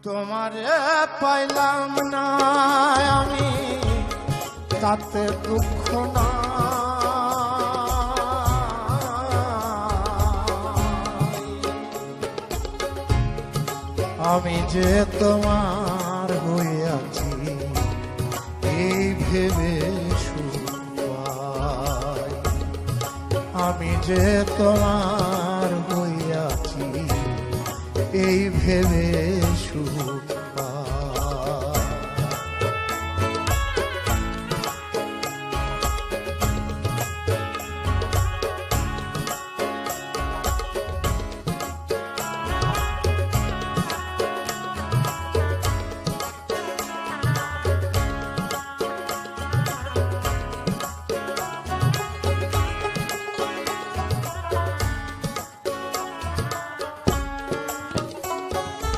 তোমারে পাইলাম না আমি তাতে দুঃখ না, আমি যে তোমার হইয়াছি এই ভেবে সুখ পাই, আমি যে তোমার হইয়াছি এই ভেবে সুখ পাই।